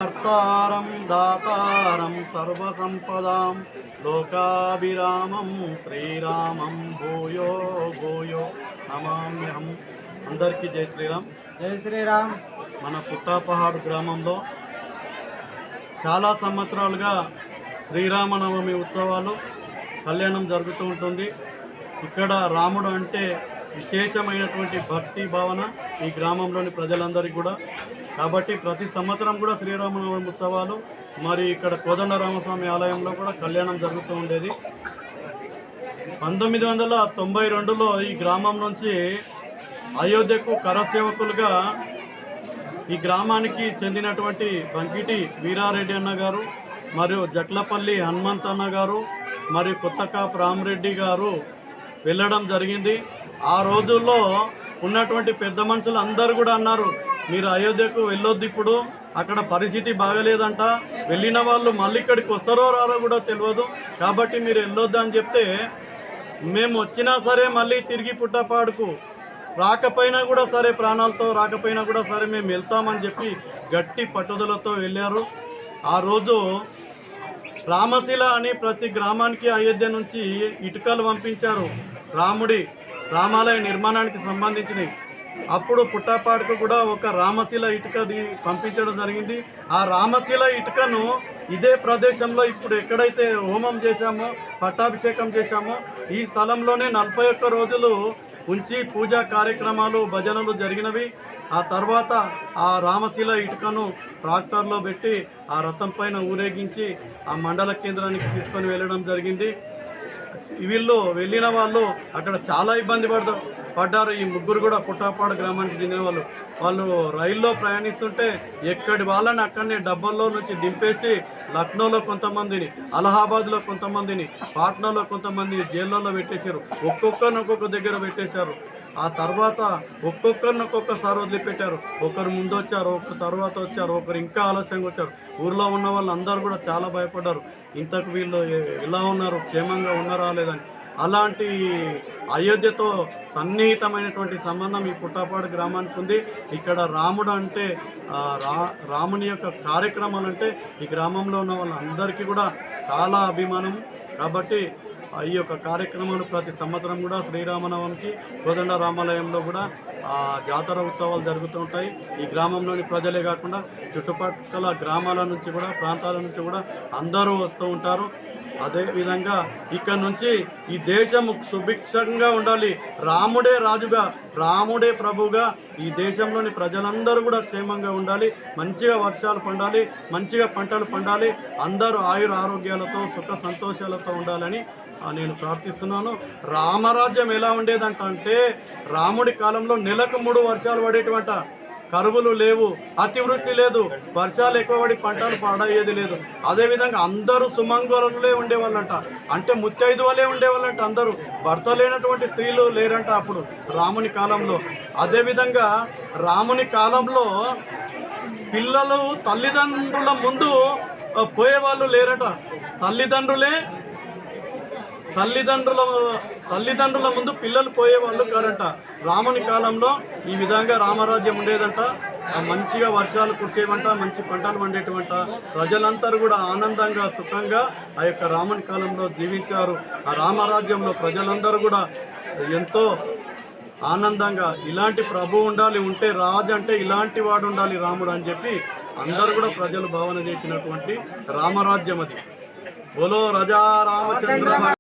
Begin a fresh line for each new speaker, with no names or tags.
కర్తారం దాతారం సర్వసంపదాం లోకాభిరామం శ్రీరామం భూయో భూయో నమామ్యహం. అందరికీ జై శ్రీరామ్.
జై శ్రీరామ్.
మన పుట్టాపహాడ్ గ్రామంలో చాలా సంవత్సరాలుగా శ్రీరామనవమి ఉత్సవాలు కళ్యాణం జరుగుతూ ఉంటుంది. ఇక్కడ రాముడు అంటే విశేషమైనటువంటి భక్తి భావన ఈ గ్రామంలోని ప్రజలందరికీ కూడా. కాబట్టి ప్రతి సంవత్సరం కూడా శ్రీరామనవమి ఉత్సవాలు మరి ఇక్కడ కోదండరామస్వామి ఆలయంలో కూడా కళ్యాణం జరుగుతూ ఉండేది. 1992లో ఈ గ్రామం నుంచి అయోధ్యకు కరసేవకులుగా ఈ గ్రామానికి చెందినటువంటి బంకిటి వీరారెడ్డి అన్న గారు మరియు జట్లపల్లి హనుమంత్ అన్న గారు మరియు కొత్తకాపు రామరెడ్డి గారు వెళ్ళడం జరిగింది. ఆ రోజుల్లో ఉన్నటువంటి పెద్ద మనుషులు అందరూ కూడా అన్నారు, మీరు అయోధ్యకు వెళ్ళొద్దు, ఇప్పుడు అక్కడ పరిస్థితి బాగలేదంట, వెళ్ళిన వాళ్ళు మళ్ళీ ఇక్కడికి వస్తారో రారో కూడా తెలియదు, కాబట్టి మీరు వెళ్ళొద్దు అని చెప్తే మేము వచ్చినా సరే మళ్ళీ తిరిగి పుట్టపాడుకు రాకపోయినా కూడా సరే, ప్రాణాలతో రాకపోయినా కూడా సరే మేము వెళ్తామని చెప్పి గట్టి పట్టుదలతో వెళ్ళారు. ఆ రోజు రామశిల అని ప్రతి గ్రామానికి అయోధ్య నుంచి ఇటుకలు పంపించారు రామాలయ నిర్మాణానికి సంబంధించినవి. అప్పుడు పుట్టపాడుకు కూడా ఒక రామశిల ఇటుకది పంపించడం జరిగింది. ఆ రామశిల ఇటుకను ఇదే ప్రదేశంలో ఇప్పుడు ఎక్కడైతే హోమం చేశామో, పట్టాభిషేకం చేశామో, ఈ స్థలంలోనే 41 రోజులు ఉంచి పూజా కార్యక్రమాలు భజనలు జరిగినవి. ఆ తర్వాత ఆ రామశిల ఇటుకను ట్రాక్టర్లో పెట్టి ఆ రథం పైన ఊరేగించి ఆ మండల కేంద్రానికి తీసుకొని వెళ్ళడం జరిగింది. వీళ్ళు వెళ్ళిన వాళ్ళు అక్కడ చాలా ఇబ్బంది పడ్డారు. ఈ ముగ్గురు కూడా పుట్టాపాడు గ్రామానికి చెందిన వాళ్ళు రైల్లో ప్రయాణిస్తుంటే ఎక్కడి వాళ్ళని అక్కడనే డబ్బల్లో నుంచి దింపేసి లక్నోలో కొంతమందిని, అలహాబాద్లో కొంతమందిని, పాట్నాలో కొంతమంది జైల్లో పెట్టేశారు. ఒక్కొక్కరిని ఒక్కొక్క దగ్గర పెట్టేశారు. ఆ తర్వాత ఒక్కొక్కరిని ఒక్కొక్కసారి వదిలిపెట్టారు. ఒకరు ముందు వచ్చారు, ఒకరు తర్వాత వచ్చారు, ఒకరు ఇంకా ఆలస్యంగా వచ్చారు. ఊర్లో ఉన్న వాళ్ళు అందరూ కూడా చాలా భయపడ్డారు, ఇంతకు వీళ్ళు ఎలా ఉన్నారు, క్షేమంగా ఉన్నారా లేదని. అలాంటి అయోధ్యతో సన్నిహితమైనటువంటి సంబంధం ఈ పుట్టపాడు గ్రామానికి ఉంది. ఇక్కడ రాముడు అంటే రాముని యొక్క కార్యక్రమాలు అంటే ఈ గ్రామంలో ఉన్న వాళ్ళందరికీ కూడా చాలా అభిమానం. కాబట్టి ఈ యొక్క కార్యక్రమాలు ప్రతి సంవత్సరం కూడా శ్రీరామనవమికి కోదండ రామాలయంలో కూడా జాతర ఉత్సవాలు జరుగుతూ ఉంటాయి. ఈ గ్రామంలోని ప్రజలే కాకుండా చుట్టుపక్కల గ్రామాల నుంచి కూడా, ప్రాంతాల నుంచి కూడా అందరూ వస్తూ ఉంటారు. అదేవిధంగా ఇక్కడ నుంచి ఈ దేశం సుభిక్షంగా ఉండాలి, రాముడే రాజుగా, రాముడే ప్రభుగా ఈ దేశంలోని ప్రజలందరూ కూడా క్షేమంగా ఉండాలి, మంచిగా వర్షాలు పండాలి, మంచిగా పంటలు పండాలి, అందరూ ఆయుర ఆరోగ్యాలతో సుఖ సంతోషాలతో ఉండాలని నేను ప్రార్థిస్తున్నాను. రామరాజ్యం ఎలా ఉండేదంటే రాముడి కాలంలో నెలకు 3 వర్షాలు పడేటువంటి, కరువులు లేవు, అతివృష్టి లేదు, వర్షాలు ఎక్కువ పడి పంటలు పాడయ్యేది లేదు. అదేవిధంగా అందరూ సుమంగళులే ఉండేవాళ్ళంట, అంటే ముత్తైదువలే ఉండేవాళ్ళంట. అందరూ భర్త లేనటువంటి స్త్రీలు లేరంట అప్పుడు రాముని కాలంలో. అదేవిధంగా రాముని కాలంలో పిల్లలు తల్లిదండ్రుల ముందు పోయేవాళ్ళు లేరట, తల్లిదండ్రుల ముందు పిల్లలు పోయేవాళ్ళు కారంట. రాముని కాలంలో ఈ విధంగా రామరాజ్యం ఉండేదంట. మంచిగా వర్షాలు కురిచేవంట, మంచి పంటలు పండేటువంటి, ప్రజలందరూ కూడా ఆనందంగా సుఖంగా ఆ యొక్క రాముని కాలంలో జీవించారు. ఆ రామరాజ్యంలో ప్రజలందరూ కూడా ఎంతో ఆనందంగా ఇలాంటి ప్రభు ఉండాలి, ఉంటే రాజు అంటే ఇలాంటి వాడు ఉండాలి రాముడు అని చెప్పి అందరూ కూడా ప్రజలు భావన చేసినటువంటి రామరాజ్యం అది. బోలో రజా రామచంద్ర.